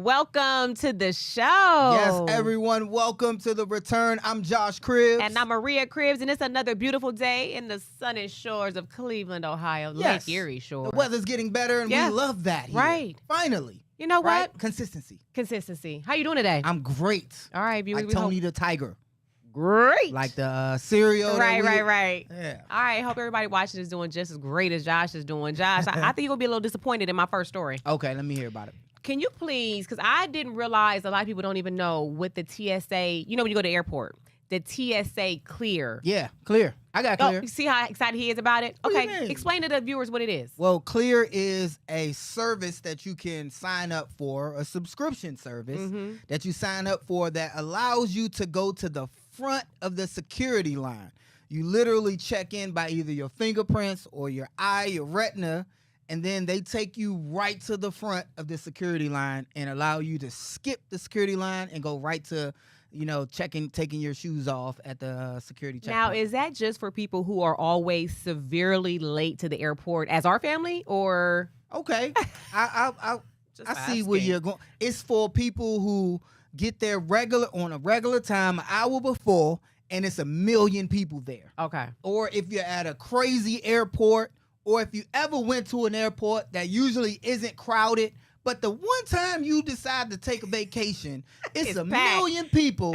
welcome to the show. Yes, everyone, welcome to the return. I'm Josh Cribbs. And I'm Maria Cribbs, and it's another beautiful day in the sunny shores of Cleveland, Ohio. Yes. Lake Erie shores. The weather's getting better, and we love that here. Right. Finally. You know right? what? Consistency. Consistency. How you doing today? I'm great. All right, viewers. Like Tony the Tiger. Great. Like the cereal. Right. Yeah. All right, hope everybody watching is doing just as great as Josh is doing. Josh, I think you're going to be a little disappointed in my first story. Okay, let me hear about it. Can you please, because I didn't realize a lot of people don't even know what the TSA, you know when you go to the airport, the TSA Clear. Yeah, Clear. I got Clear. Oh, you see how excited he is about it? What do you Okay, mean? explain to the viewers what it is. Well, Clear is a service that you can sign up for, a subscription service that you sign up for that allows you to go to the front of the security line. You literally check in by either your fingerprints or your eye, your retina, and then they take you right to the front of the security line and allow you to skip the security line and go right to, taking your shoes off at the security checkpoint. Now, is that just for people who are always severely late to the airport as our family, or? Okay. I see where you're going. It's for people who get there on a regular time, an hour before, and it's 1 million people there. Okay. Or if you're at a crazy airport, or if you ever went to an airport that usually isn't crowded, but the one time you decide to take a vacation, it's It's 1 packed. million people.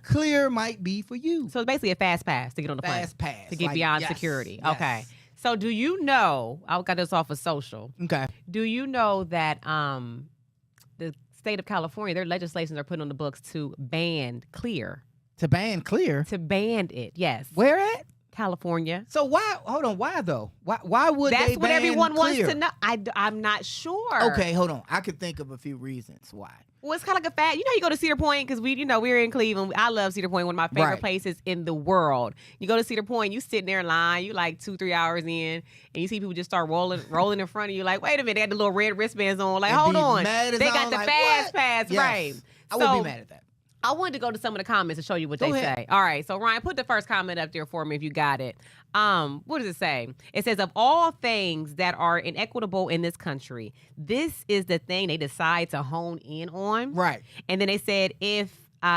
Clear might be for you. So it's basically a fast pass to get on the plane. Fast pass. To get like, beyond yes, security. yes. Okay. So do you know, I got this off of social. Okay. Do you know that the state of California, their legislations are put on the books to ban Clear? To ban Clear? To ban it, yes. Where at? California. So why though? Why would That's they ban what everyone Clear? wants to know. I'm not sure. Okay, hold on. I could think of a few reasons why. Well, it's kind of like a fat. You know, you go to Cedar Point because we're in Cleveland. I love Cedar Point, one of my favorite Right. places in the world. You go to Cedar Point, you sit there in line, you like 2-3 hours in, and you see people just start rolling in front of you. Like, wait a minute, they got the little red wristbands on. Like, And hold be on, mad as they hell, got the like, fast what? pass, Yes. right? I would be mad at that. I wanted to go to some of the comments and show you what Go they ahead. say. All right, so Ryan, put the first comment up there for me if you got it. What does it say? It says, of all things that are inequitable in this country, this is the thing they decide to hone in on. Right. And then they said if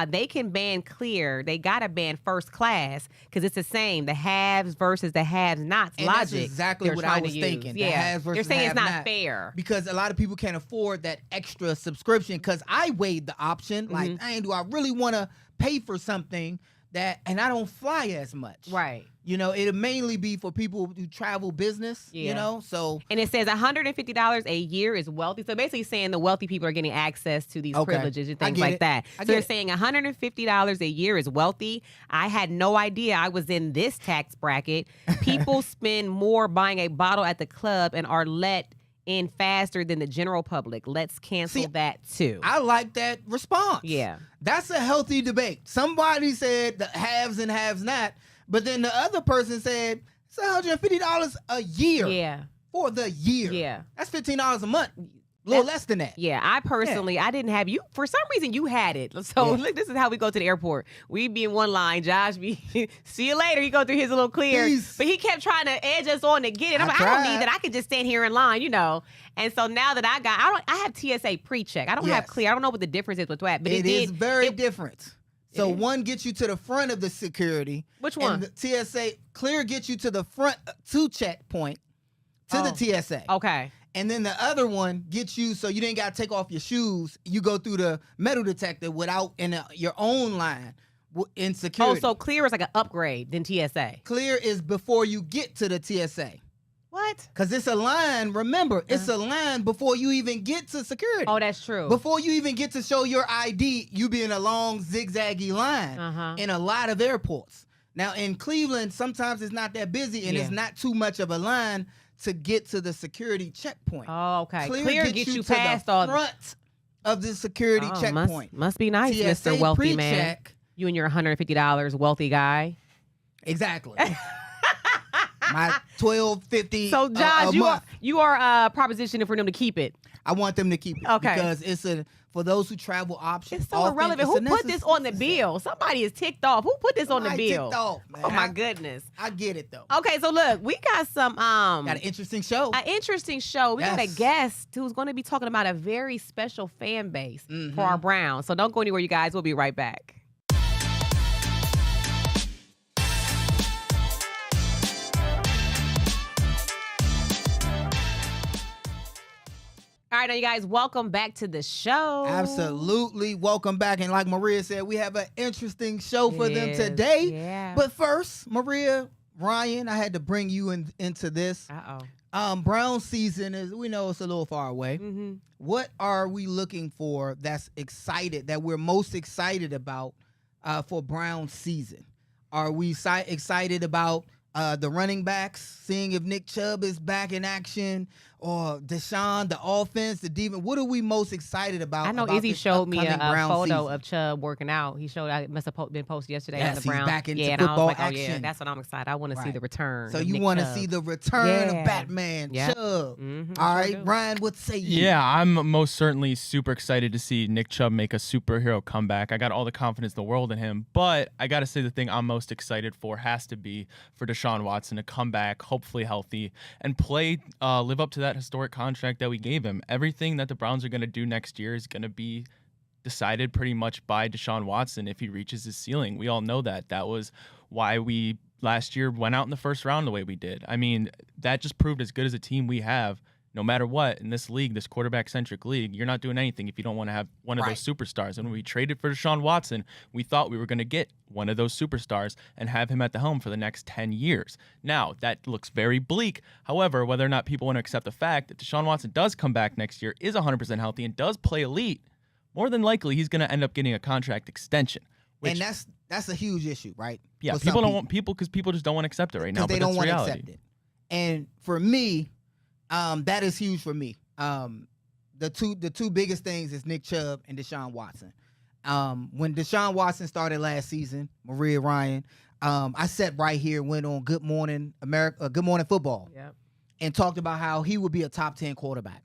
they can ban Clear, they got to ban first class because it's the same, the haves versus the have-nots And logic. that's exactly they're what I trying was to use. thinking. The Yeah, haves they're versus saying it's not have-not. fair. Because a lot of people can't afford that extra subscription. Because I weighed the option. Like, do I really want to pay for something and I don't fly as much? Right. It'll mainly be for people who travel business, so. And it says $150 a year is wealthy. So basically saying the wealthy people are getting access to these Okay. privileges and I things get like it. that. I So get they're it. saying $150 a year is wealthy. I had no idea I was in this tax bracket. People spend more buying a bottle at the club and are let in faster than the general public. Let's cancel that too. I like that response. Yeah. That's a healthy debate. Somebody said the haves and haves not, but then the other person said it's $150 a year. Yeah. For the year. Yeah. That's $15 a month. A little less than that. Yeah, I personally, I didn't have you. For some reason, you had it. So look, this is how we go to the airport. We be in one line. Josh be, see you later. He go through his little Clear. Peace. But he kept trying to edge us on to get it. I'm I like, I don't tried. need that. I could just stand here in line, And so now that I have TSA pre-check. I don't have Yes. Clear. I don't know what the difference is with that. But It is very different. different. So one gets you to the front of the security. Which one? And the TSA Clear gets you to the front to checkpoint to the TSA. Okay. And then the other one gets you so you didn't got to take off your shoes. You go through the metal detector without your own line in security. Oh, so Clear is like an upgrade than TSA. Clear is before you get to the TSA. What? Because it's a line, remember, it's a line before you even get to security. Oh, that's true. Before you even get to show your ID, you be in a long zigzaggy line in a lot of airports. Now, in Cleveland, sometimes it's not that busy and it's not too much of a line to get to the security checkpoint. Oh, okay. Clear gets you to past the all front of the security checkpoint. Must be nice, TSA Mr. Wealthy Man. pre-check. You and your $150 wealthy guy. Exactly. My $12.50 So, a Josh, month. you are propositioning for them to keep it. I want them to keep it Okay. because it's a for those who travel options. It's so irrelevant. Who put this on the bill? Somebody is ticked off. Who put this on the bill? Ticked off, man. Oh my goodness. I get it though. Okay, so look, we got some got an interesting show. We got a guest who's going to be talking about a very special fan base for our Browns. So don't go anywhere, you guys. We'll be right back. All right, now you guys, welcome back to the show. Absolutely. Welcome back. And like Maria said, we have an interesting show for them today. Yeah. But first, Maria, Ryan, I had to bring you into this. Brown season is, we know it's a little far away. Mm-hmm. What are we looking for that we're most excited about for Brown season? Are we excited about the running backs, seeing if Nick Chubb is back in action, or Deshaun, the offense, the defense? What are we most excited about? I know Izzy showed me a photo of Chubb working out. He showed, it must have been posted yesterday on the Browns. He's back into and football I was like, action. Oh, yeah, that's what I'm excited. I want to see the return. So you want to see the return of Batman Chubb. All right, Ryan, what say you? Yeah, I'm most certainly super excited to see Nick Chubb make a superhero comeback. I got all the confidence in the world in him, but I got to say the thing I'm most excited for has to be for Deshaun Watson to come back, hopefully healthy, and live up to that historic contract that we gave him. Everything that the Browns are going to do next year is going to be decided pretty much by Deshaun Watson if he reaches his ceiling. We all know that. That was why we last year went out in the first round the way we did. I mean, that just proved as good as a team we have. No matter what, in this league, this quarterback-centric league, you're not doing anything if you don't want to have one of those superstars. And when we traded for Deshaun Watson, we thought we were going to get one of those superstars and have him at the helm for the next 10 years. Now, that looks very bleak. However, whether or not people want to accept the fact that Deshaun Watson does come back next year, is 100% healthy, and does play elite, more than likely he's going to end up getting a contract extension. And that's a huge issue, right? Yeah, people don't want because people just don't want to accept it right now. Because they don't want to accept it. And for me, that is huge for me. The two biggest things is Nick Chubb and Deshaun Watson. When Deshaun Watson started last season, Maria Ryan, I sat right here, went on Good Morning America, Good Morning Football, and talked about how he would be a top 10 quarterback.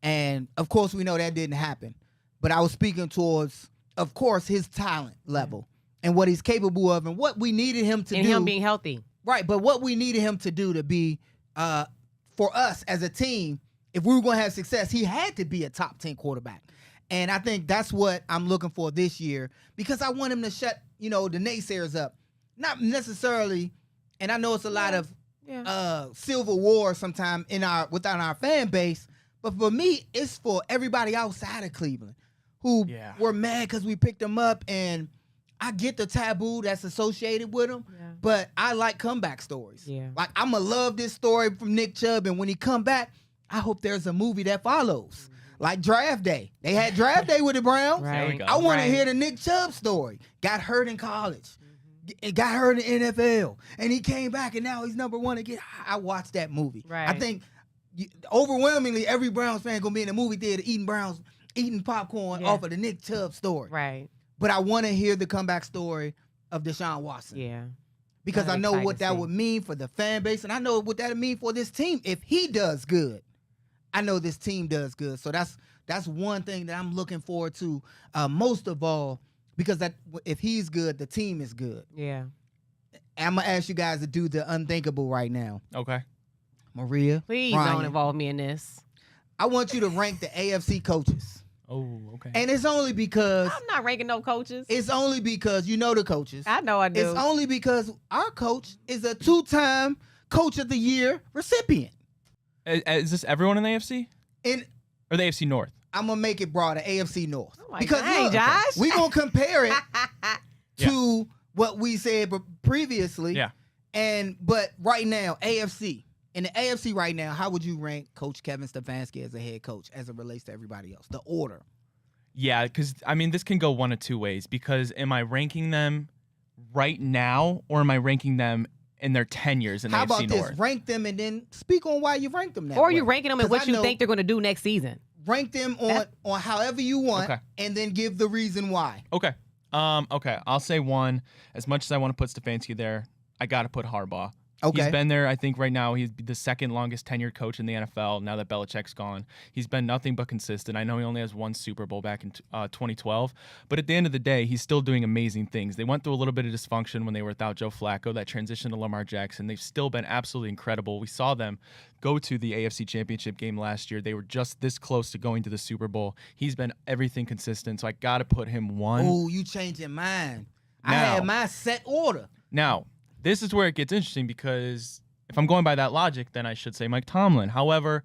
And of course, we know that didn't happen. But I was speaking towards, of course, his talent level and what he's capable of, and what we needed him to do. And him being healthy, right? But what we needed him to do to be. For us as a team, if we were going to have success, he had to be a top 10 quarterback. And I think that's what I'm looking for this year, because I want him to shut, the naysayers up. Not necessarily, and I know it's a lot of civil war sometimes within our fan base, but for me, it's for everybody outside of Cleveland who were mad because we picked him up, and I get the taboo that's associated with him, but I like comeback stories. Yeah. Like, I'm going to love this story from Nick Chubb, and when he come back, I hope there's a movie that follows. Like Draft Day. They had Draft Day with the Browns. Right. I want to hear the Nick Chubb story. Got hurt in college. Got hurt in the NFL. And he came back, and now he's number one again. I watched that movie. Right. I think overwhelmingly every Browns fan going to be in the movie theater eating popcorn off of the Nick Chubb story. Right. But I want to hear the comeback story of Deshaun Watson. Yeah. Because I know what that would mean for the fan base, and I know what that would mean for this team. If he does good, I know this team does good. So that's one thing that I'm looking forward to most of all, because if he's good, the team is good. Yeah. I'm going to ask you guys to do the unthinkable right now. Okay. Maria, please Ryan, don't involve me in this. I want you to rank the AFC coaches. Oh, okay. And it's only because I'm not ranking no coaches. It's only because you know the coaches. I know I do. It's only because our coach is a 2-time Coach of the Year recipient. Is this everyone in the AFC? Or the AFC North? I'm going to make it broader, AFC North. Oh, because look, Josh. We're going to compare it to what we said previously. Yeah. But right now, AFC. In the AFC right now, how would you rank Coach Kevin Stefanski as a head coach as it relates to everybody else? The order. Yeah, because, this can go one of two ways. Because am I ranking them right now, or am I ranking them in their tenures in the AFC North? How about this? Rank them and then speak on why you rank them that way. Or you ranking them in what you think they're going to do next season. Rank them on however you want, and then give the reason why. Okay. Okay. I'll say one. As much as I want to put Stefanski there, I got to put Harbaugh. Okay. He's been there, I think right now he's the second longest tenured coach in the NFL now that Belichick's gone. He's been nothing but consistent. I know he only has one Super Bowl back in 2012, but at the end of the day, he's still doing amazing things. They went through a little bit of dysfunction when they were without Joe Flacco, that transition to Lamar Jackson. They've still been absolutely incredible. We saw them go to the AFC Championship game last year. They were just this close to going to the Super Bowl. He's been everything consistent, so I got to put him one. Oh, you changing mine. I Now- had my set order. Now, this is where it gets interesting because if I'm going by that logic, then I should say Mike Tomlin. However,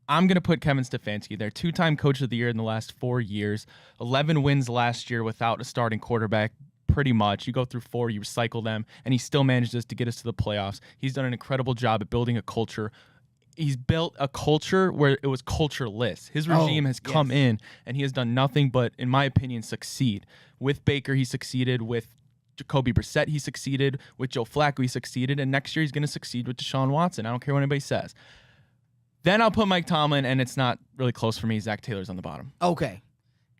I'm going to put Kevin Stefanski there. 2-time coach of the year in the last 4 years. 11 wins last year without a starting quarterback, pretty much. You go through 4, you recycle them, and he still manages to get us to the playoffs. He's done an incredible job at building a culture. He's built a culture where it was cultureless. His regime has come in, and he has done nothing but, in my opinion, succeed. With Baker, he succeeded. With Jacoby Brissett, he succeeded. With Joe Flacco, he succeeded. And next year, he's going to succeed with Deshaun Watson. I don't care what anybody says. Then I'll put Mike Tomlin, and it's not really close for me. Zach Taylor's on the bottom. Okay.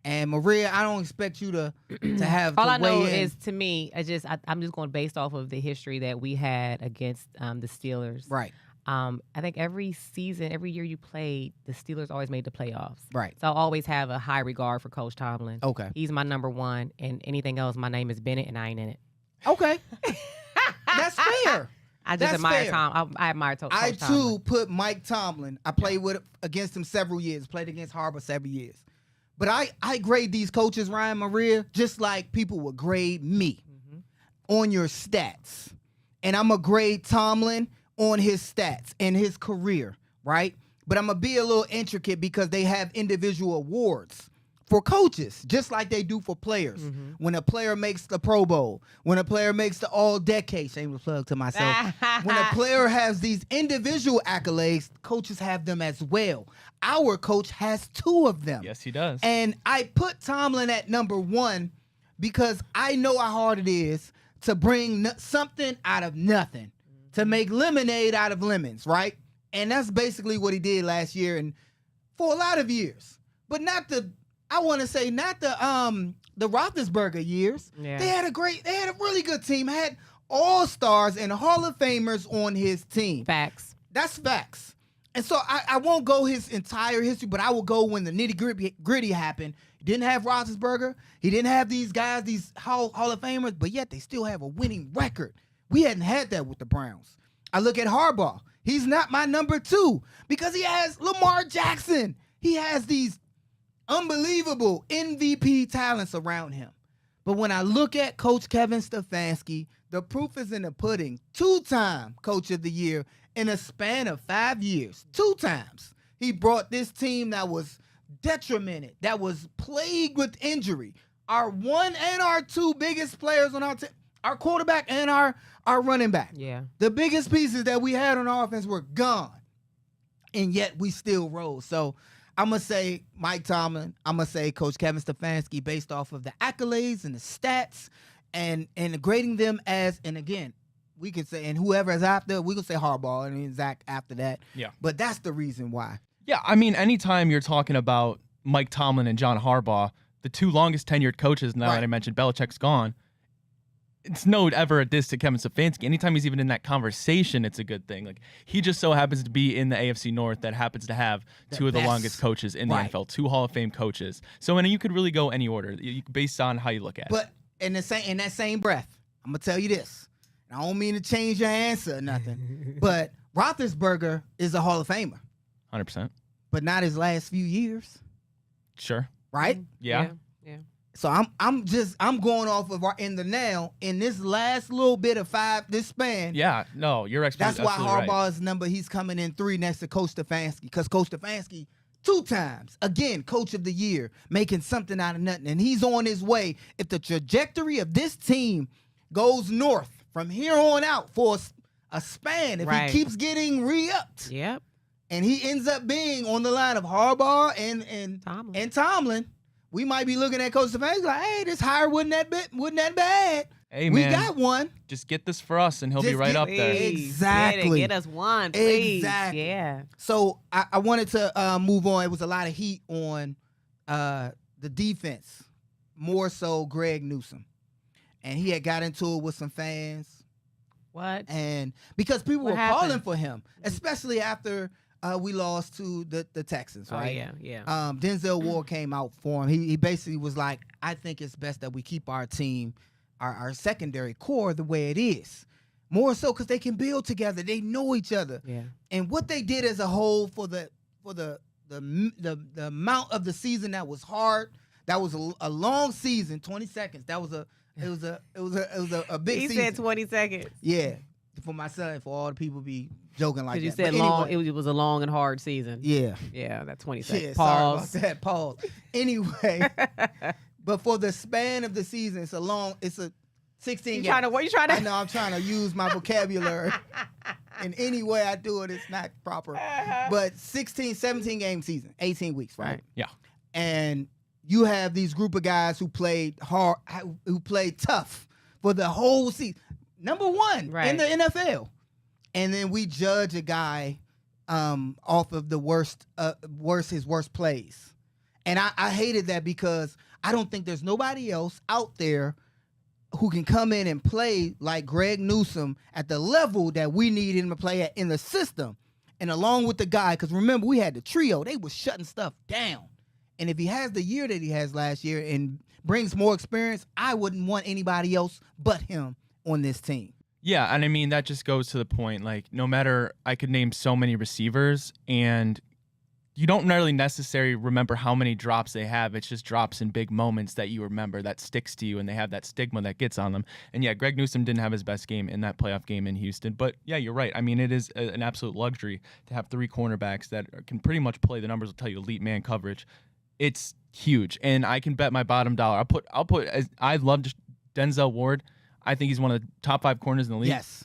And Maria, I don't expect you to have All to I know weigh in. is, to me, I'm just going based off of the history that we had against the Steelers. Right. I think every season, every year you played, the Steelers always made the playoffs. Right. So I always have a high regard for Coach Tomlin. Okay. He's my number one, and anything else, my name is Bennett, and I ain't in it. Okay. That's fair. I just That's admire fair. Tom. I admire Coach I Tomlin. too put Mike Tomlin. I played against him several years. Played against Harbaugh several years. But I grade these coaches, Ryan, Maria, just like people would grade me on your stats. And I'm going to grade Tomlin on his stats and his career, right? But I'm going to be a little intricate because they have individual awards for coaches, just like they do for players. When a player makes the Pro Bowl, when a player makes the All-Decade, shameless plug to myself, when a player has these individual accolades, coaches have them as well. Our coach has 2 of them. Yes, he does. And I put Tomlin at number 1 because I know how hard it is to bring something out of nothing, to make lemonade out of lemons, right? And that's basically what he did last year and for a lot of years. But not the Roethlisberger years. Yeah. They had a really good team, had all-stars and Hall of Famers on his team. Facts. That's facts. And so I won't go his entire history, but I will go when the nitty-gritty happened. He didn't have Roethlisberger. He didn't have these guys, these Hall of Famers, but yet they still have a winning record. We hadn't had that with the Browns. I look at Harbaugh. He's not my number 2 because he has Lamar Jackson. He has these unbelievable MVP talents around him. But when I look at Coach Kevin Stefanski, the proof is in the pudding. 2-time Coach of the Year in a span of 5 years. 2 times. He brought this team that was detrimented, that was plagued with injury. Our 1 and our 2 biggest players on our team, our quarterback and our running back. Yeah. The biggest pieces that we had on offense were gone. And yet we still rose. So I'm going to say Mike Tomlin. I'm going to say Coach Kevin Stefanski based off of the accolades and the stats and grading them as, and again, we could say, and whoever is after, we could say Harbaugh and Zach after that. Yeah. But that's the reason why. Yeah, I mean, anytime you're talking about Mike Tomlin and John Harbaugh, the 2 longest tenured coaches, now that I mentioned Belichick's gone, it's no ever a diss to Kevin Stefanski. Anytime he's even in that conversation, it's a good thing. Like, he just so happens to be in the AFC North that happens to have 2 of the longest coaches in the NFL, 2 Hall of Fame coaches. So, and you could really go any order based on how you look at it. But in that same breath, I'm going to tell you this. I don't mean to change your answer or nothing, but Roethlisberger is a Hall of Famer. 100%. But not his last few years, Sure. right? Yeah. So I'm going off of in this last little bit of this span. Yeah. No, you're That's why Harbaugh's Harbaugh's number, he's coming in 3 next to Coach Stefanski, because Coach Stefanski 2 times, again, Coach of the Year, making something out of nothing. And he's on his way. If the trajectory of this team goes north from here on out for a span, if he keeps getting re-upped, Yep. and he ends up being on the line of Harbaugh and Tomlin, we might be looking at Coach Stefanski like, hey, this hire wasn't that bad. Hey, we man, got one. Just get this for us, and he'll be Just right get- up there. Exactly. Get us one, please. Exactly. Yeah. So I wanted to move on. It was a lot of heat on the defense, more so Greg Newsome. And he had got into it with some fans. What? And because people What were happened? calling for him, especially after we lost to the Texans, Oh right? yeah. Denzel Ward came out for him. He basically was like, I think it's best that we keep our team, our secondary core the way it is. More so because they can build together. They know each other. Yeah. And what they did as a whole for the amount of the season that was hard, that was a long season, 20 seconds. It was a big He season. said 20 seconds. Yeah, for my son, for all the people be joking like Because that. you said But long. anyway, It was a long and hard season. yeah. Yeah, that 20 Yeah, seconds. sorry about Pause. that. Pause. Anyway, but for the span of the season, it's a 16 games. What you trying to? I know I'm trying to use my vocabulary. In any way I do it, it's not proper. But 17 game season, 18 weeks, right? Yeah. And you have these group of guys who played hard, who played tough for the whole season. Number one in the NFL. And then we judge a guy off of the his worst plays. And I hated that because I don't think there's nobody else out there who can come in and play like Greg Newsome at the level that we need him to play at in the system. And along with the guy, because remember, we had the trio. They was shutting stuff down. And if he has the year that he has last year and brings more experience, I wouldn't want anybody else but him on this team. Yeah, and I mean, that just goes to the point. Like, no matter, I could name so many receivers, and you don't really necessarily remember how many drops they have. It's just drops in big moments that you remember, that sticks to you, and they have that stigma that gets on them. And yeah, Greg Newsome didn't have his best game in that playoff game in Houston. But yeah, you're right. I mean, it is an absolute luxury to have three cornerbacks that can pretty much play. The numbers will tell you elite man coverage. It's huge, and I can bet my bottom dollar. I love Denzel Ward. I think he's one of the top 5 corners in the league. Yes.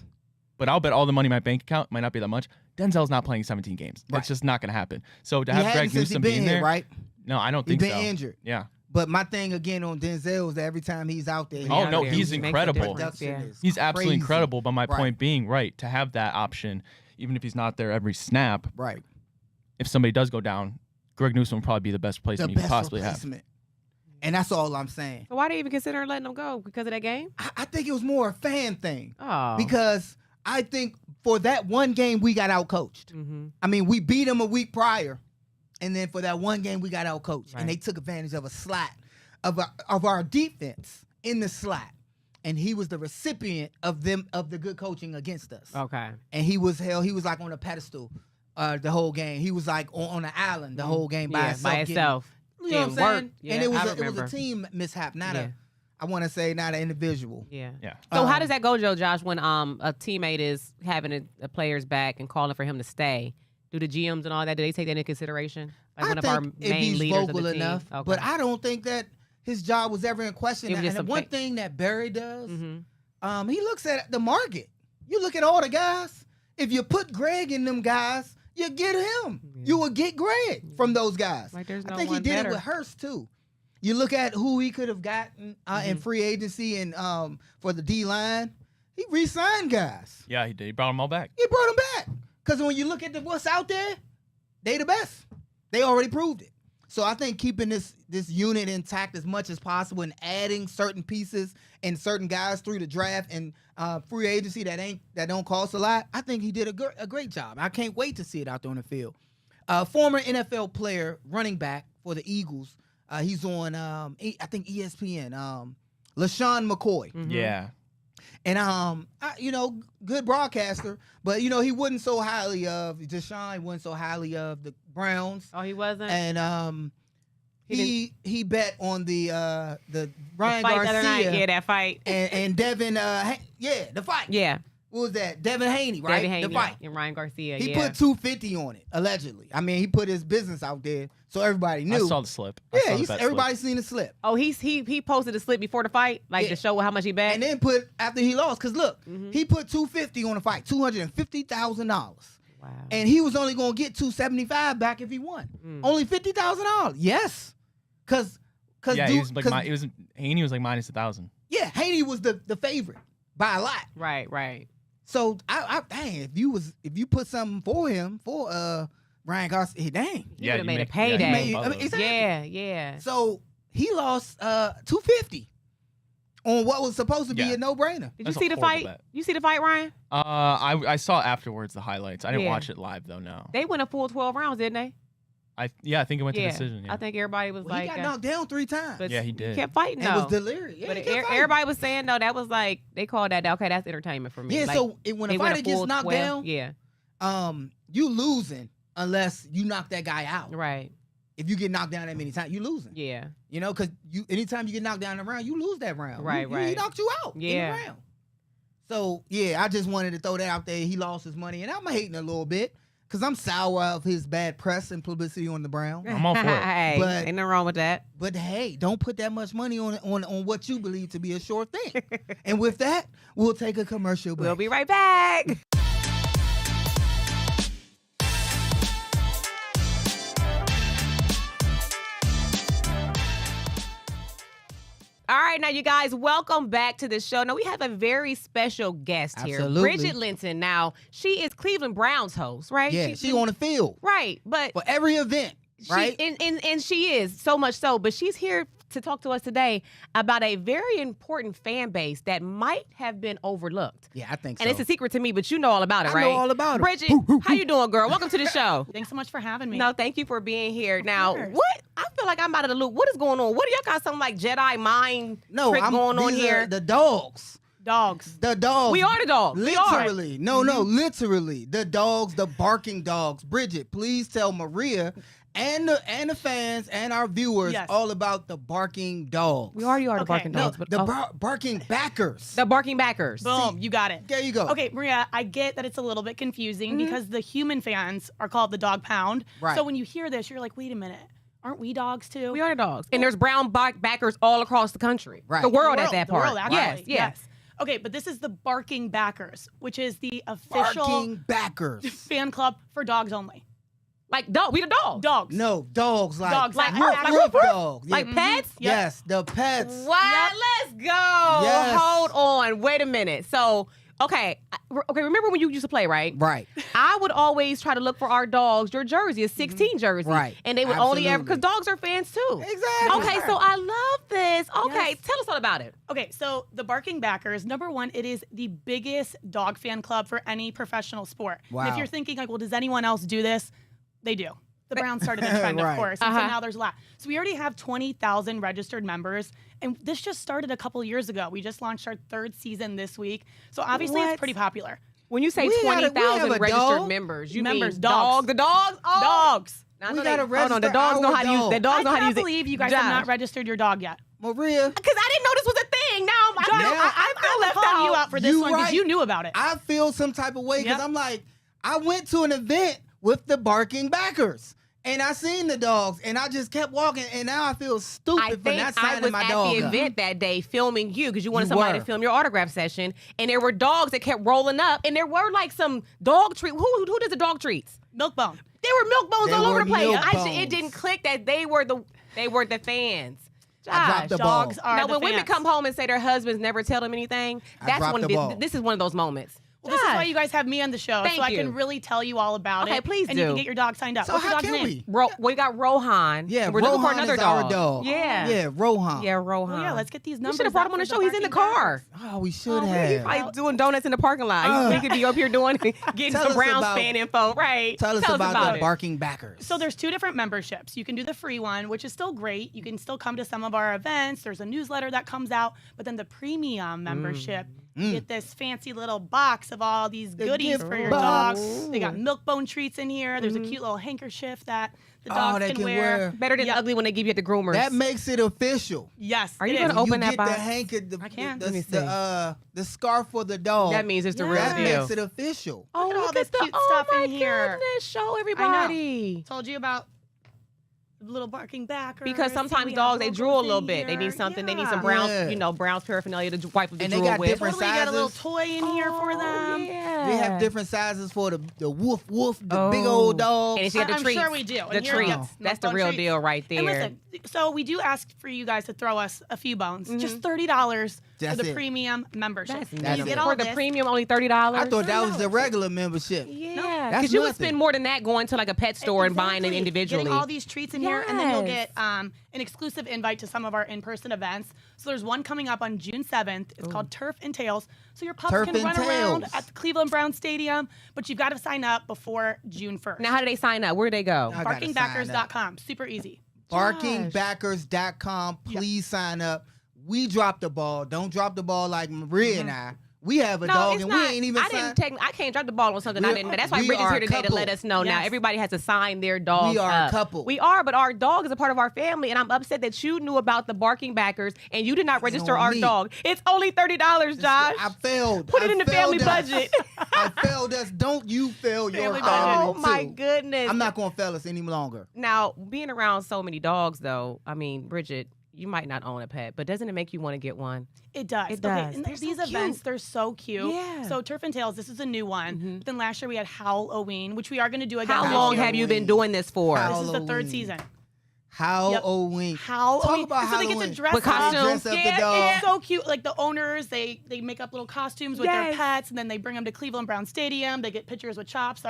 But I'll bet all the money in my bank account, might not be that much. Denzel's not playing 17 games. Right. It's just not going to happen. So to He have hadn't Greg since he Newsome been being here, there, right? no, I don't He's think been so. injured. Yeah. But my thing again on Denzel is that every time he's out there, Oh, no, he's He makes a incredible. difference, yeah. He's absolutely crazy. incredible. But my Right. point being, right, to have that option, even if he's not there every snap, Right. if somebody does go down, Greg Newsome will probably be the best The placement you could best possibly have. replacement. And that's all I'm saying. So why do you even consider letting him go? Because of that game? I think it was more a fan thing. Oh. Because I think for that one game, we got outcoached. Mm-hmm. I mean, we beat them a week prior. And then for that one game, we got outcoached. Right. And they took advantage of a slat of our defense in the slat. And he was the recipient of the good coaching against us. Okay. And he was like on a pedestal the whole game. He was like on an island the whole game by himself. By himself. You know what I'm Getting saying? work. Yeah, And it was I a remember. team mishap, not Yeah. I want to say not an individual. Yeah. Yeah. So how Um, does that go, Josh, when a teammate is having a player's back and calling for him to stay? Do the GMs and all that, do they take that into consideration? Like I one of think our if main he's leaders vocal of the team? enough, Okay. but I don't think that his job was ever in question. It was And just the a one fa- thing that Barry does, Mhm. he looks at the market. You look at all the guys. If you put Greg in them guys, you get him. Yeah. You will get Greg from those guys. Like there's no I think he one did better. it with Hurst too. You look at who he could have gotten in Mhm. free agency and for the D line. He re-signed guys. Yeah, he did. He brought them all back. He brought them back because when you look at what's out there, they the best. They already proved it. So I think keeping this unit intact as much as possible and adding certain pieces and certain guys through the draft and free agency that don't cost a lot. I think he did a great job. I can't wait to see it out there on the field. Former NFL player, running back for the Eagles. He's on I think ESPN. LaShawn McCoy. Mhm. Yeah. And good broadcaster, but he wasn't so highly of Deshaun. He wasn't so highly of the Browns, Oh, he wasn't? and he bet on the Ryan fight the other night. Garcia Yeah, that fight. and Devin. The fight. Yeah. What was that? Devin Haney, right? Devin Haney, The fight. and Ryan Garcia. He yeah. put 250 on it allegedly. I mean, he put his business out there so everybody knew. I saw the slip. I Yeah, saw the bet slip. everybody's seen the slip. Oh, he posted a slip before the fight, like Yeah. to show how much he bet. And then put after he lost, because look, Mhm. he put 250 on the fight, $250,000. Wow. And he was only gonna get 275 back if he won. Mm. Only $50,000. Yes, because Yeah, he was like Haney was like minus 1,000. yeah, Haney was the favorite by a lot. Right. So dang, if you put something for him for Ryan Garcia, dang. He Yeah, would've you made a make- payday. you make I mean, both. exactly. Yeah. So he lost 250. on what was supposed to be Yeah. a no-brainer. Did you That's a see the horrible fight? bet. You see the fight, Ryan? I saw afterwards the highlights. I didn't Yeah. watch it live though. No. They went a full 12 rounds, didn't they? I think it went to decision. Yeah. I think everybody was Well, like, he got knocked down 3 times. but Yeah, he did. kept fighting and though. was delirious. Yeah, But he kept fighting. everybody was saying though that was like they called that okay. That's entertainment for me. Yeah, Like, so when they a went fighter gets full knocked 12, down, yeah, you losing unless you knock that guy out. right, If you get knocked down that many times, you losing. yeah, You know, because anytime you get knocked down in a round, you lose that round. Right, He right. knocked you out Yeah. in the round. So, yeah, I just wanted to throw that out there. He lost his money, and I'm hating a little bit because I'm sour of his bad press and publicity on the Browns. I'm all for it. Hey, But- ain't nothing wrong with that. But, hey, don't put that much money on what you believe to be a sure thing. And with that, we'll take a commercial break. We'll be right back. All right, now you guys, welcome back to the show. Now we have a very special guest here, Absolutely. Bridget Linton. Now she is Cleveland Browns host, right? Yeah, she on the field right, but for every event, right? and she is so much so, but she's here to talk to us today about a very important fan base that might have been overlooked. Yeah, I think so. And it's a secret to me, but you know all about it, I right? know all about it. Bridget, how you doing, girl? Welcome to the show. Thanks so much for having me. No, thank you for being here. Now, course. what? I feel like I'm out of the loop. What is going on? What do y'all got something like Jedi mind trick going on these here? are the dogs. Dogs. The dogs. We are the dogs. We are. Literally. No, literally. The dogs, the barking dogs. Bridget, please tell Maria and the fans and our viewers Yes. all about the barking dogs. We already are the Okay, barking no, dogs, but The oh, barking backers. the barking backers. Boom. You got it. There you go. Okay, Maria, I get that it's a little bit confusing because the human fans are called the dog pound. Right. So when you hear this, you're like, wait a minute. Aren't we dogs too? We are the dogs. And there's brown backers all across the country. Right. The The world at that The part. world, actually. Yes. Okay, but this is the Barking Backers, which is the official Barking backers. fan club for dogs only. Like dog. We the dogs. Dogs. No, dogs like Dogs, like roof, actual roof roof. dogs. Yeah. Like pets? Yep. Yes, the pets. What? Let's go. Yes. Hold on. Wait a minute. So, okay. Remember when you used to play, right? Right. I would always try to look for our dogs, your jersey, a 16 jersey. Right. And they would only ever, Absolutely. because dogs are fans too. Exactly. Okay, so I love this. Okay, Yes. tell us all about it. Okay, so the Barking Backers, number one, it is the biggest dog fan club for any professional sport. And Wow. if you're thinking like, well, does anyone else do this? They do. The Browns started the trend, Right. of course. And Uh-huh. so now there's a lot. So we already have 20,000 registered members. And this just started a couple years ago. We just launched our 3rd season this week. So obviously What? it's pretty popular. When you say We have 20,000 a registered dog. members, you Members, mean dogs. The dogs? Oh. Dogs. Now, I We know gotta hold on, the register dogs know our how to use. The dog. dogs I know how to cannot use it. believe you guys Josh. have not registered your dog yet. Maria, Because I didn't know this was a thing. Now I'm Josh, Yeah. I left left out. you out for this You one because right. you knew about it. I feel some type of way because Yep. I'm like, I went to an event with the barking backers. And I seen the dogs, and I just kept walking, and now I feel stupid I for think not I signing was my at dog the up. event that day filming you because you wanted You somebody were. to film your autograph session, and there were dogs that kept rolling up, and there were like some dog treat. Who does the dog treats? Milkbone. There were milk bones There all over were the place. milk It bones. didn't click that they were the fans. I dropped the Josh. ball. Dogs are Now, the when women fans. come home and say their husbands never tell them anything, I that's dropped one of the ball. this is one of those moments. Well, this is why Josh. you guys have me on the show, Thank so I you. can really tell you all about Okay, it. please and do. you can get your dog signed up. So What's your how dog's can name? we? We got Rohan. Yeah, and we're looking for Rohan another is dog. our dog. Yeah. Yeah, Rohan. Yeah, Rohan. Well, yeah, let's get these You numbers. should have brought him on the show. He's in the car. Oh, we should Oh, have. really? Like doing donuts in the parking lot. He could be up here doing getting Tell some us Browns about- fan info. Right. Tell us about the it. barking backers. So there's 2 different memberships. You can do the free one, which is still great. You can still come to some of our events. There's a newsletter that comes out. But then the premium membership, you get this fancy little box of all these goodies gift for your box. dogs. They got milk bone treats in here. There's a cute little handkerchief that the Oh, dogs they can can wear. wear. Better than Yeah. ugly when they give you at the groomers. That makes it official. Yes. Are you it gonna is. open that get box? the hanky, I can. Let me the scarf for the dog. That means it's the Yeah. real that deal. makes it official. Oh, Look at all look this at the cute stuff oh my in here. goodness! Show everybody. Told you about the little barking backers. Because See, sometimes we have dogs they logos drool a in little bit. They here. need something. They need Yeah. some Browns, Yeah. Browns paraphernalia to wipe the And they drool got with. different Totally got a little sizes. toy in here for them. Yeah. They have different sizes for the woof, the big Oh. old dog. And it's got the I'm treats. sure we do. The And here treats. it gets That's the milk-bone real treats. deal right there. And listen, so we do ask for you guys to throw us a few bones. Just $30 for That's the it. premium membership. That's You That's get it. all for the this. premium only $30. I thought that was the regular membership. Yeah. Yeah, That's because you would nothing. spend more than that going to like a pet store and buying it Exactly. individually. Getting all these treats in here, and then you'll Yes. get an exclusive invite to some of our in-person events. So there's one coming up on June 7th. It's called Turf and Tails. So your pups Turf can and run around Tails. at the Cleveland Brown Stadium, but you've got to sign up before June 1st. Now, how do they sign up? Where do they go? I gotta sign up. BarkingBackers.com. Super easy. Barkingbackers.com. Please sign up. We dropped the ball. Don't drop the ball like Maria and I. We have a No, dog it's and not. we ain't even I signed. I can't drop the ball on something I We- didn't. That's why we Bridget's are here a today to couple. let us know. Now Yes. everybody has to sign their dog. We are a up. couple. We are, but our dog is a part of our family, and I'm upset that you knew about the Barking Backers and you did not register on our me. dog. It's only $30, Josh. I failed. Put it I in the failed family us. budget. I failed us. Don't you fail your Family family Oh my too. goodness! I'm not going to fail us any longer. Now, being around so many dogs, though, I mean, Bridget, you might not own a pet, but doesn't it make you want to get one? It does. It Okay, does. and They're so these cute. events, they're so cute. Yeah. So Turf and Tails, this is a new one. Mhm. But then last year we had Halloween, which we are going to do again. How this long year. have you been doing this for? How- This is the third Halloween. season. Halloween. Halloween. Talk about so they Halloween. get to dress With up. costumes. Dress up the Yeah, dog. it's so cute. Like the owners, they make up little costumes with Yes. their pets, and then they bring them to Cleveland Brown Stadium. They get pictures with Chops.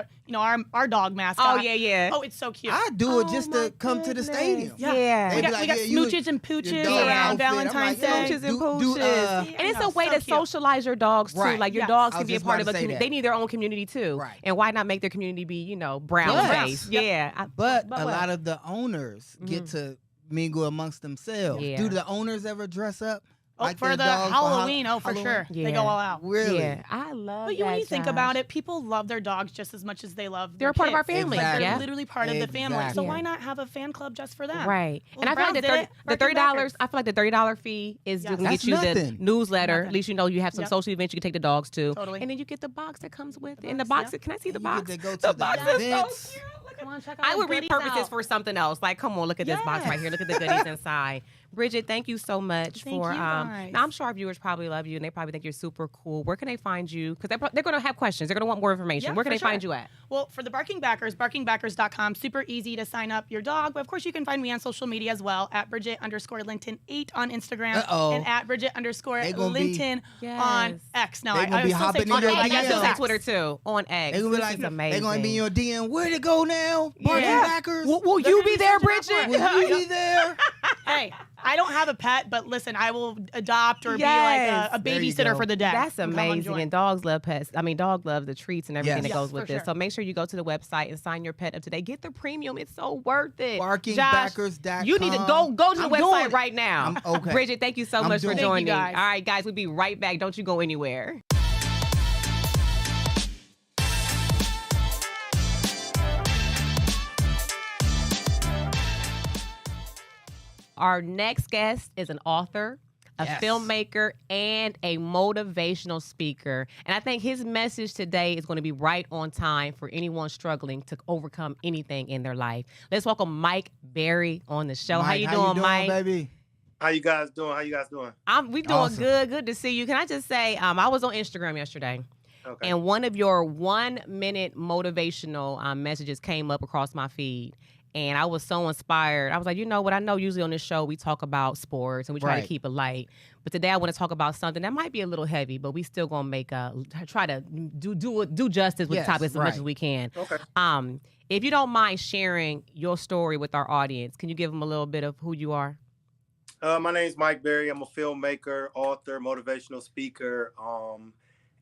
Our dog mascot. Oh, yeah. Oh, it's so cute. I do it Oh, just my to come to the goodness. stadium. Yeah. They we be got, like, we got yeah, you- smooches and your pooches dog around outfit. I'm Valentine's like, yo, Day. Smooches and do- pooches. do, and it's I know, a way so to cute. socialize your dogs too. Right. Like your Yes. dogs I can was be a just part about of a to say community. that. They need their own community too. Right. And why not make their community be, brown Yes. based? Yep. Yeah. But a what? lot of the owners get to mingle amongst themselves. Yeah. Do the owners ever dress up? Oh, like for their the dogs Halloween, for Halloween? sure. Yeah. They go all out. Really? Yeah. I love But that, when you think Josh. about it, people love their dogs just as much as they love They're their a part of our kids. family. Like, they're Yeah. literally part of the family. So Exactly. why not have a fan club just for them? Right. Well, and I feel like Browns did it. the Barking $30, Backers. I feel like the $30 fee is Yes. to That's get you nothing. the newsletter. Nothing. At least you know you have some Yep. social events you can take the dogs to. Totally. And then you get the box that comes with it. The And the box, box, yeah. can I see the You box? get to go to the the box is events. so cute. Look at Come on, check out I our would goodies repurpose this out. for something else. Like, come on, look at this box right Yes. here. Look at the goodies inside. Bridget, thank you so much Thank for. you guys. Now I'm sure our viewers probably love you and they probably think you're super cool. Where can they find you? Because they're going to have questions. They're going to want more information. Yeah, Where can for they find sure. you at? Well, for the Barking Backers, barkingbackers.com. Super easy to sign up your dog. But of course, you can find me on social media as well at Bridget_Linton8 on Instagram Uh-oh. and at They gonna be- Bridget_Linton Yes. on X. Now, They gonna be still say hopping in Twitter, your but I guess DMs. it's That's X. Twitter too. On X. They gonna be This like, is they're amazing. gonna be in your DM. Where to go now? Barking Yeah. Backers. Will They're you gonna be be there, searching out for Bridget? it. Will you be there? Hey, I don't have a pet, but listen, I will adopt or Yes. be like a There you babysitter go. for the day. That's and come amazing. enjoy. And dogs love pets. I mean, dog love the treats and everything Yes. that goes Yes, with for this. sure. So make sure you go to the website and sign your pet up today. Get the premium. It's so worth it. Barkingbackers.com. You need to go to the I'm doing website it. right now. I'm- okay. Bridget, thank you so I'm much for doing it. joining. Thank you, guys. All right, guys, we'll be right back. Don't you go anywhere. Our next guest is an author, a Yes. filmmaker, and a motivational speaker. And I think his message today is going to be right on time for anyone struggling to overcome anything in their life. Let's welcome Mike Berry on the show. How Mike, you doing, Mike? baby? How you guys doing? We doing Awesome. good. Good to see you. Can I just say, I was on Instagram yesterday, Okay. and one of your 1 minute motivational messages came up across my feed. And I was so inspired. I was like, you know what? I know usually on this show we talk about sports and we try to Right. keep it light. But today I want to talk about something that might be a little heavy, but we still gonna make try to do justice with Yes, the topic as much right. as we can. Okay. If you don't mind sharing your story with our audience, can you give them a little bit of who you are? My name's Mike Berry. I'm a filmmaker, author, motivational speaker,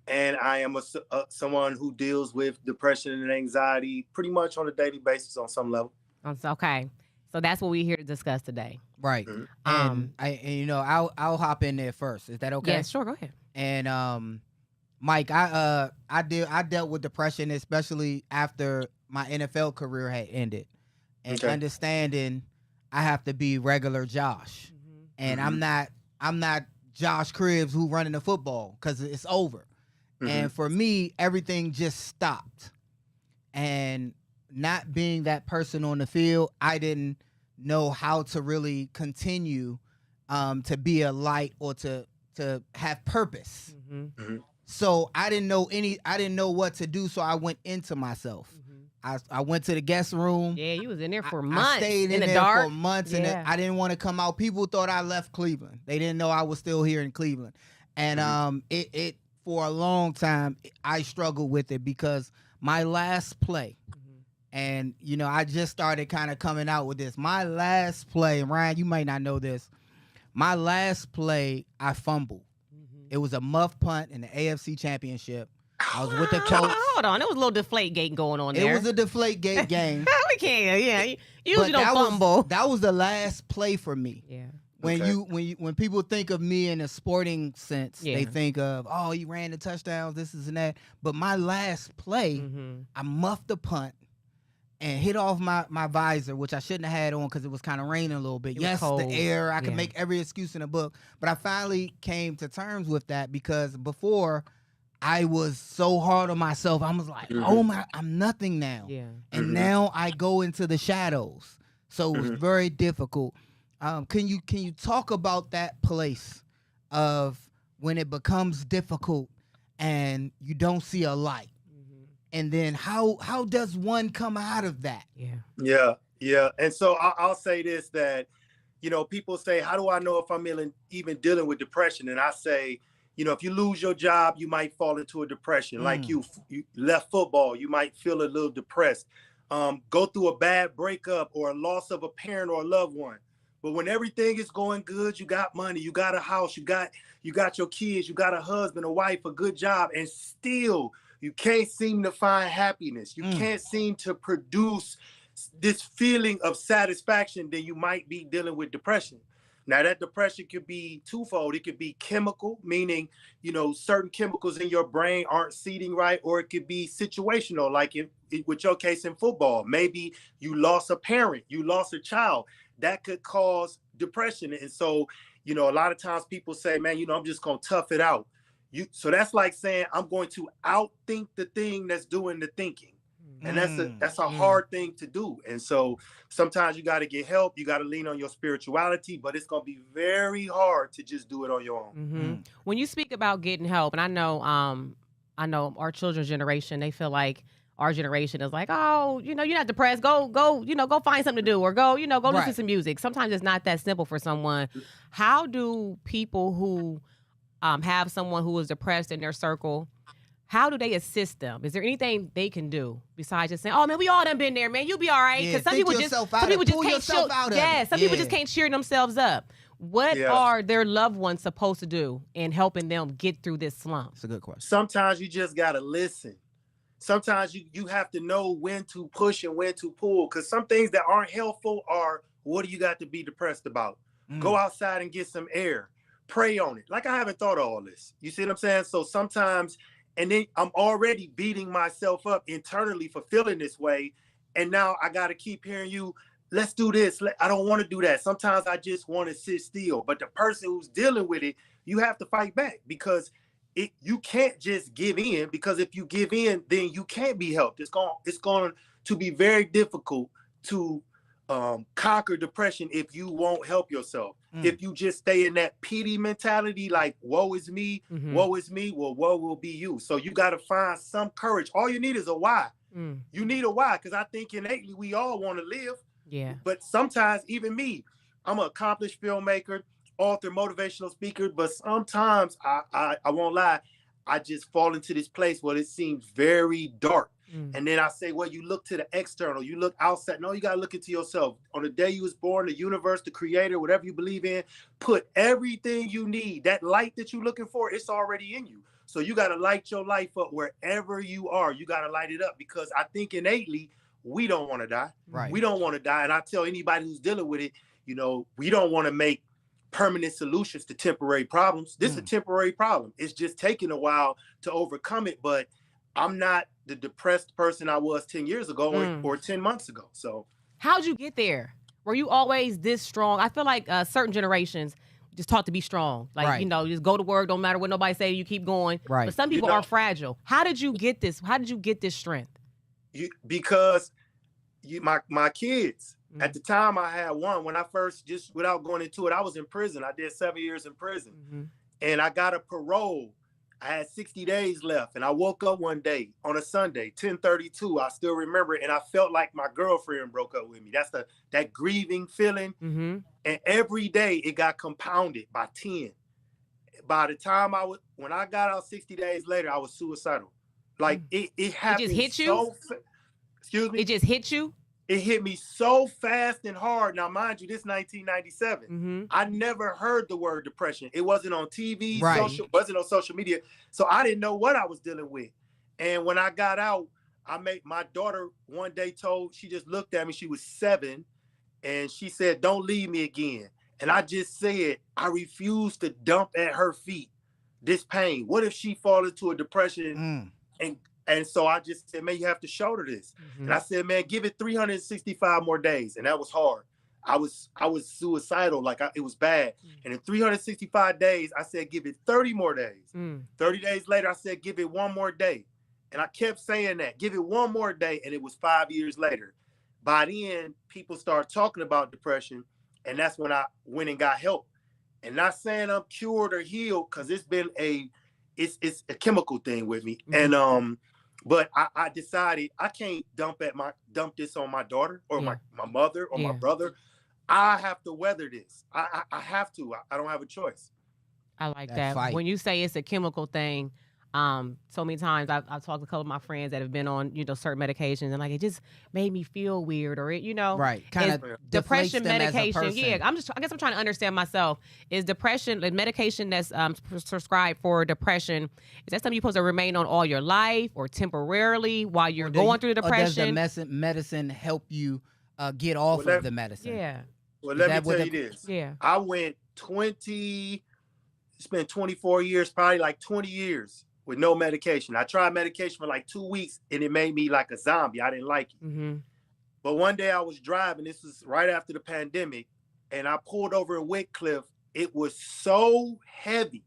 and I am someone who deals with depression and anxiety pretty much on a daily basis on some level. Okay, so that's what we're here to discuss today. Right. Mhm. And I'll hop in there first. Is that okay? Yeah, sure, go ahead. And Mike, I dealt with depression, especially after my NFL career had ended, and Okay. understanding I have to be regular Josh, and I'm not Josh Cribbs who running the football because it's over. Mhm. And for me, everything just stopped. And not being that person on the field, I didn't know how to really continue to be a light or to have purpose. Mm-hmm. So I didn't know what to do. So I went into myself. I went to the guest room. Yeah, you was in there for I months. stayed in the there dark. for months, and Yeah. I didn't want to come out. People thought I left Cleveland. They didn't know I was still here in Cleveland. And it for a long time I struggled with it because My last play, and I just started kind of coming out with this. My last play, and Ryan, you might not know this. My last play, I fumbled. It was a muff punt in the AFC Championship. I was with the coach. Hold on, there was a little deflate gate going on there. It was a deflate gate game. We can't. Yeah, you usually But don't fumble. That was the last play for me. Yeah. When people think of me in a sporting sense, Yeah. they think of, oh, he ran the touchdowns, this and that. But my last play, I muffed the punt and hit off my visor, which I shouldn't have had on because it was kind of raining a little bit. It was Yes, cold. the air. I could Yeah. make every excuse in the book. But I finally came to terms with that because before I was so hard on myself. I was like, I'm nothing now. Yeah. And now I go into the shadows. So it was very difficult. Can you talk about that place of when it becomes difficult and you don't see a light? And then how does one come out of that? Yeah. Yeah. And so I'll say this, that, people say, how do I know if I'm even dealing with depression? And I say, if you lose your job, you might fall into a depression. Like you left football, you might feel a little depressed. Go through a bad breakup or a loss of a parent or a loved one. But when everything is going good, you got money, you got a house, you got your kids, you got a husband, a wife, a good job, and still you can't seem to find happiness. You can't seem to produce this feeling of satisfaction, then you might be dealing with depression. Now, that depression could be twofold. It could be chemical, meaning, certain chemicals in your brain aren't seeding right, or it could be situational, like with your case in football. Maybe you lost a parent, you lost a child. That could cause depression. And so, a lot of times people say, man, I'm just going to tough it out. So that's like saying, I'm going to outthink the thing that's doing the thinking. And that's a hard thing to do. And so sometimes you got to get help. You got to lean on your spirituality, but it's going to be very hard to just do it on your own. When you speak about getting help, and I know our children's generation, they feel like our generation is like, oh, you're not depressed. Go, go find something to do, or go listen to some music. Sometimes it's not that simple for someone. How do people who have someone who is depressed in their circle, how do they assist them? Is there anything they can do besides just saying, "Oh man, we all done been there, man. You'll be all right"? Because some people just can't some people just can't cheer themselves up. What are their loved ones supposed to do in helping them get through this slump? That's a good question. Sometimes you just gotta listen. Sometimes you have to know when to push and when to pull, because some things that aren't helpful are, what do you got to be depressed about? Go outside and get some air. Pray on it. Like, I haven't thought of all this. You see what I'm saying? So sometimes, and then I'm already beating myself up internally for feeling this way. And now I got to keep hearing you, let's do this. I don't want to do that. Sometimes I just want to sit still. But the person who's dealing with it, you have to fight back, because you can't just give in, because if you give in, then you can't be helped. It's going to be very difficult to conquer depression if you won't help yourself. If you just stay in that pity mentality, like, woe is me, woe is me, well, woe will be you. So you got to find some courage. All you need is a why. You need a why, because I think innately we all want to live. Yeah. But sometimes, even me, I'm an accomplished filmmaker, author, motivational speaker, but sometimes I won't lie, I just fall into this place where it seems very dark. And then I say, well, you look to the external, you look outside. No, you got to look into yourself. On the day you was born, the universe, the creator, whatever you believe in, put everything you need. That light that you're looking for, it's already in you. So you got to light your life up wherever you are. You got to light it up, because I think innately we don't want to die. Right. We don't want to die. And I tell anybody who's dealing with it, we don't want to make permanent solutions to temporary problems. This is a temporary problem. It's just taking a while to overcome it. But I'm not the depressed person I was 10 years ago or 10 months ago. So how'd you get there? Were you always this strong? I feel like certain generations just taught to be strong. Like, you just go to work, don't matter what nobody say, you keep going. Right. But some people are fragile. How did you get this? How did you get this strength? Because my kids, at the time I had one, when I first, just without going into it, I was in prison. I did 7 years in prison and I got a parole. I had 60 days left, and I woke up one day on a Sunday, 10:32. I still remember it, and I felt like my girlfriend broke up with me. That's that grieving feeling. And every day it got compounded by 10. By the time when I got out 60 days later, I was suicidal. Like it happened hit you? so excuse me. It just hit you? It hit me so fast and hard. Now, mind you, this 1997. Mm-hmm. I never heard the word depression. It wasn't on TV, Right. wasn't on social media. So I didn't know what I was dealing with. And when I got out, my daughter one day she just looked at me. She was 7. And she said, "Don't leave me again." And I just said, I refuse to dump at her feet this pain. What if she falls into a depression? And so I just said, "Man, you have to shoulder this." Mm-hmm. And I said, "Man, give it 365 more days." And that was hard. I was suicidal. Like it was bad. And in 365 days, I said, "Give it 30 more days." 30 days later, I said, "Give it 1 more day." And I kept saying that, "Give it 1 more day." And it was 5 years later. By then, people started talking about depression. And that's when I went and got help. And not saying I'm cured or healed, because it's been it's a chemical thing with me. Mm-hmm. And but I decided I can't dump this on my daughter or my mother or my brother. I have to weather this. I have to. I don't have a choice. I like that. Fight. When you say it's a chemical thing, so many times I've talked to a couple of my friends that have been on, certain medications, and like it just made me feel weird, or right, kind of depression medication. I guess I'm trying to understand myself. Is depression the medication that's prescribed for depression? Is that something you're supposed to remain on all your life, or temporarily while you're going through the depression? Or does the medicine help you get off of the medicine? Yeah. Well, let me tell you this. Yeah. I went spent 24 years, probably like 20 years with no medication. I tried medication for like 2 weeks and it made me like a zombie. I didn't like it. Mm-hmm. But one day I was driving, this was right after the pandemic, and I pulled over in Whitcliffe. It was so heavy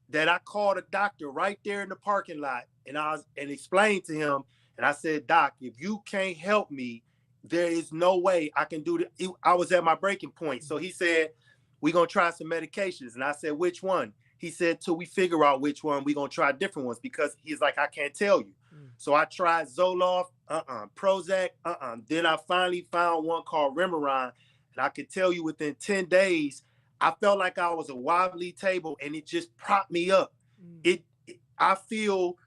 that I called a doctor right there in the parking lot, and explained to him, and I said, "Doc, if you can't help me, there is no way I can do it." I was at my breaking point. So he said, "We're going to try some medications." And I said, "Which one?" He said, "Till we figure out which one, we're going to try different ones," because he's like, "I can't tell you." So I tried Zoloft, Prozac, Then I finally found one called Remeron. And I could tell you within 10 days, I felt like I was a wobbly table, and it just propped me up. I feel,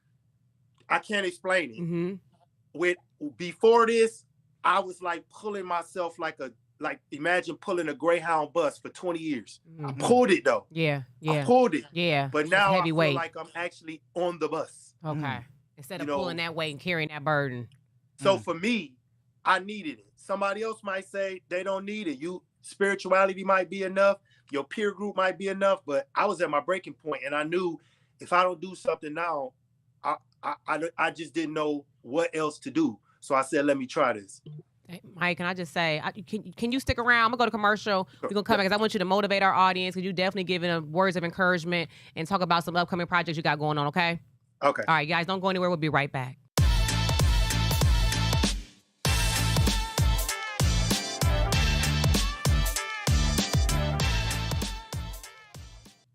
I can't explain it. Mm-hmm. Before this, I was like pulling myself like imagine pulling a Greyhound bus for 20 years. Mm-hmm. I pulled it though. Yeah. I pulled it. Yeah. But now I feel weight. like I'm actually on the bus. Okay. Instead of pulling that weight and carrying that burden. So for me, I needed it. Somebody else might say they don't need it. Spirituality might be enough. Your peer group might be enough. But I was at my breaking point, and I knew if I don't do something now, I just didn't know what else to do. So I said, let me try this. Hey, Mike, can I just say, can you stick around? I'm going to go to commercial. We're going to come back because I want you to motivate our audience, because you definitely giving them words of encouragement and talk about some upcoming projects you got going on, okay? Okay. All right, guys, don't go anywhere. We'll be right back.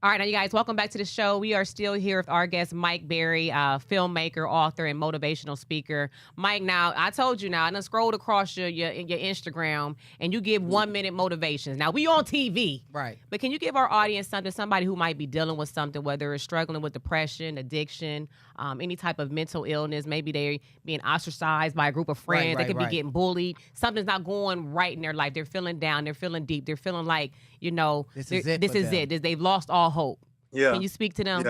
All right, now you guys, welcome back to the show. We are still here with our guest, Mike Berry, filmmaker, author, and motivational speaker. Mike, now, I told you now, I done scrolled across your Instagram, and you give 1-minute motivations. Now, we on TV. Right. But can you give our audience somebody who might be dealing with something, whether it's struggling with depression, addiction, any type of mental illness, maybe they're being ostracized by a group of friends, they could be getting bullied, something's not going right in their life, they're feeling down, they're feeling deep, they're feeling like, this is it. They've lost all hope. Yeah. Can you speak to them?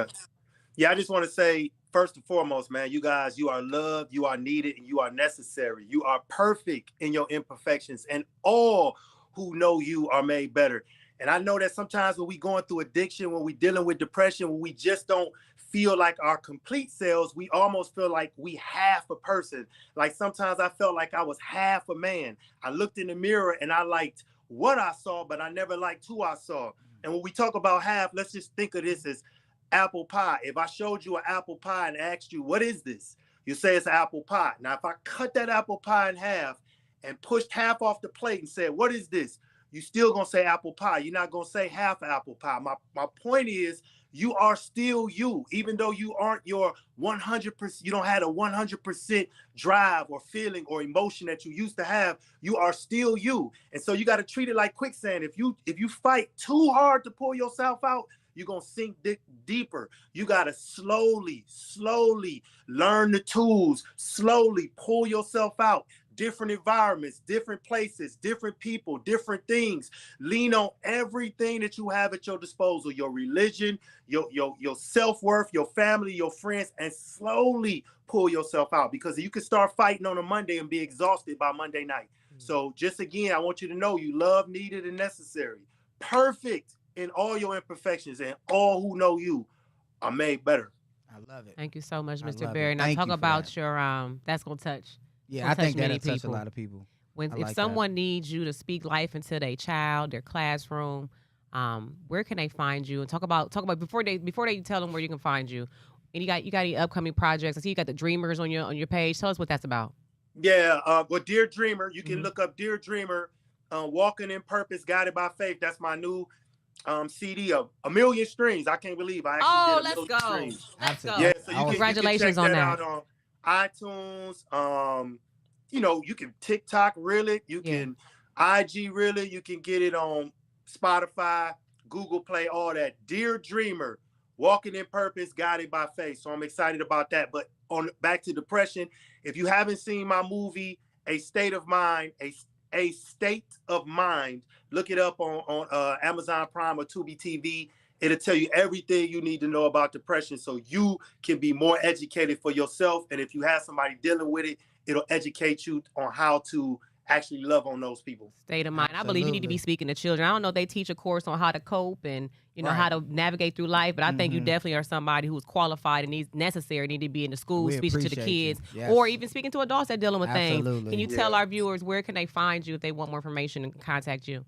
Yeah, I just want to say, first and foremost, man, you guys, you are loved, you are needed, and you are necessary. You are perfect in your imperfections, and all who know you are made better. And I know that sometimes when we going through addiction, when we dealing with depression, when we just don't feel like our complete selves, we almost feel like we half a person. Like sometimes I felt like I was half a man. I looked in the mirror and I liked what I saw, but I never liked who I saw. And when we talk about half, let's just think of this as apple pie. If I showed you an apple pie and asked you, what is this? You say it's an apple pie. Now, if I cut that apple pie in half and pushed half off the plate and said, what is this? You still gonna say apple pie. You're not gonna say half apple pie. My point is, you are still you, even though you aren't your 100%, you don't have a 100% drive or feeling or emotion that you used to have. You are still you. And so you got to treat it like quicksand. If you fight too hard to pull yourself out, you're going to sink deeper. You got to slowly learn the tools, slowly pull yourself out. Different environments, different places, different people, different things. Lean on everything that you have at your disposal, your religion, your self-worth, your family, your friends, and slowly pull yourself out, because you can start fighting on a Monday and be exhausted by Monday night. So just again, I want you to know you love, needed, and necessary. Perfect in all your imperfections, and all who know you are made better. I love it. Thank you so much, I Mr. love it. Barry. Now Thank talk you for about that. your that's gonna touch. Yeah, Gonna I think touch many that'll touch a people. lot of people. When I if like someone needs you to speak life into their child, their classroom, where can they find you? And talk about before they tell them where you can find you. And you got any upcoming projects? I see you got the Dreamers on your page. Tell us what that's about. Yeah, well, Dear Dreamer, you can look up Dear Dreamer, Walking in Purpose, Guided by Faith. That's my new CD of 1 million streams. I can't believe I actually did 1 million streams. Let's go. Yeah, so Congratulations you can check on that out on iTunes. You can TikTok reel it, you can IG reel it, you can get it on Spotify, Google Play, all that. Dear Dreamer, Walking in Purpose, Guided by Faith. So I'm excited about that. But back to depression, if you haven't seen my movie, A State of Mind, A State of Mind, look it up on Amazon Prime or Tubi TV. It'll tell you everything you need to know about depression, so you can be more educated for yourself. And if you have somebody dealing with it, it'll educate you on how to actually love on those people. State of mind. I believe you need to be speaking to children. I don't know if they teach a course on how to cope and how to navigate through life, but I think you definitely are somebody who's qualified and need to be in the schools speaking to the kids, or even speaking to adults that are dealing with things. Can you tell our viewers where can they find you if they want more information and contact you?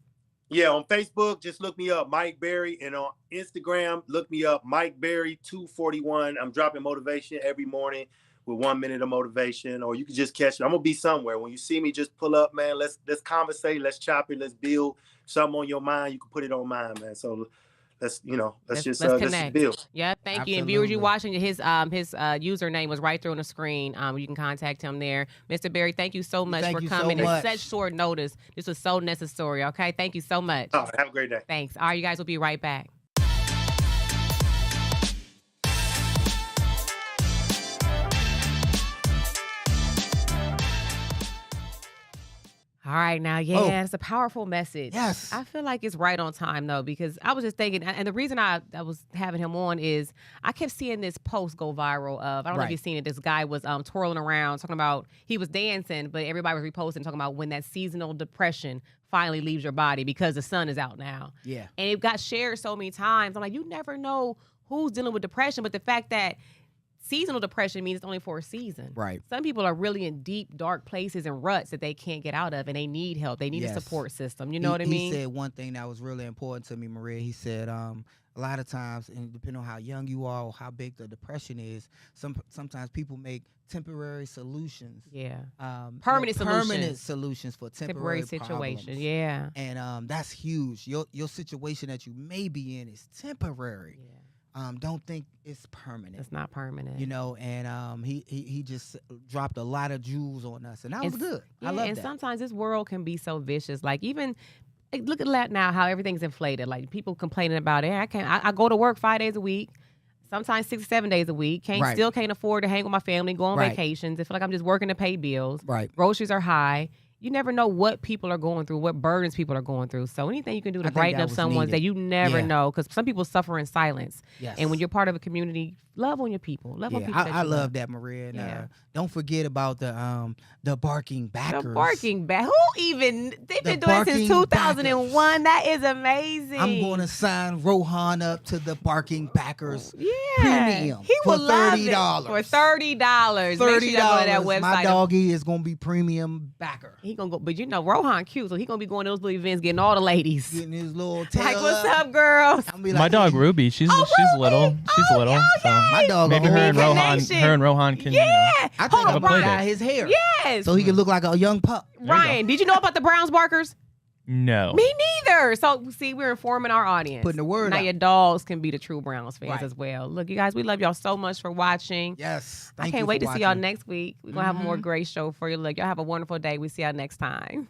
Yeah, on Facebook, just look me up, Mike Berry, and on Instagram, look me up, Mike Berry 241. I'm dropping motivation every morning with 1 minute of motivation, or you can just catch it. I'm gonna be somewhere. When you see me, just pull up, man. Let's conversate, let's chop it, let's build something on your mind. You can put it on mine, man. So let's just build. Yeah, thank you. And viewers, you watching, his username was right there on the screen. You can contact him there. Mr. Berry, thank you so much for coming at such short notice. This was so necessary. Okay, thank you so much. Oh, have a great day. Thanks. All right, you guys will be right back. All right, now, it's a powerful message. Yes. I feel like it's right on time, though, because I was just thinking, and the reason I was having him on is I kept seeing this post go viral of, I don't know if you've seen it, this guy was twirling around talking about, he was dancing, but everybody was reposting, talking about when that seasonal depression finally leaves your body because the sun is out now. Yeah. And it got shared so many times. I'm like, you never know who's dealing with depression, but the fact that seasonal depression means it's only for a season. Right. Some people are really in deep, dark places and ruts that they can't get out of, and they need help. They need a support system. You know what I mean? He said one thing that was really important to me, Maria. He said, a lot of times, and depending on how young you are or how big the depression is, sometimes people make temporary solutions. Yeah. Permanent solutions for temporary situation. problems. Yeah. And that's huge. Your situation that you may be in is temporary. Yeah. Don't think it's permanent. It's not permanent. And he just dropped a lot of jewels on us, and that was good. Yeah, I love and that. sometimes this world can be so vicious. Like, even look at that now, how everything's inflated. Like, people complaining about it. I go to work 5 days a week, sometimes 6 or 7 days a week. Still can't afford to hang with my family, go on vacations. I feel like I'm just working to pay bills. Right. Groceries are high. You never know what people are going through, what burdens people are going through. So anything you can do to brighten up someone's day, you never know, because some people suffer in silence. Yes. And when you're part of a community, love on your people. Love on people. I love that, Maria. And, don't forget about the barking backers. The barking back. Who even? They've been doing it since 2001. Backers. That is amazing. I'm going to sign Rohan up to the barking backers. Yeah. Premium. He for will love $30. it. For $30. $30. Make sure you go to that website. My doggy is going to be premium backer. He gonna go, but Rohan cute, so he gonna be going to those little events, getting all the ladies. Getting his little tail like, what's up, girls? Like, my dog Ruby, she's little. She's little. So my dog. Maybe her and Rohan can. Yeah. I think I'm gonna dye his hair. Yes. So he can look like a young pup. Ryan, did you know about the Browns barkers? No. Me neither. So, see, we're informing our audience. Putting the word now out. Your dogs can be the true Browns fans as well. Look, you guys, we love y'all so much for watching. Yes. I can't wait to see y'all next week. We're going to have a more great show for you. Look, y'all have a wonderful day. We see y'all next time.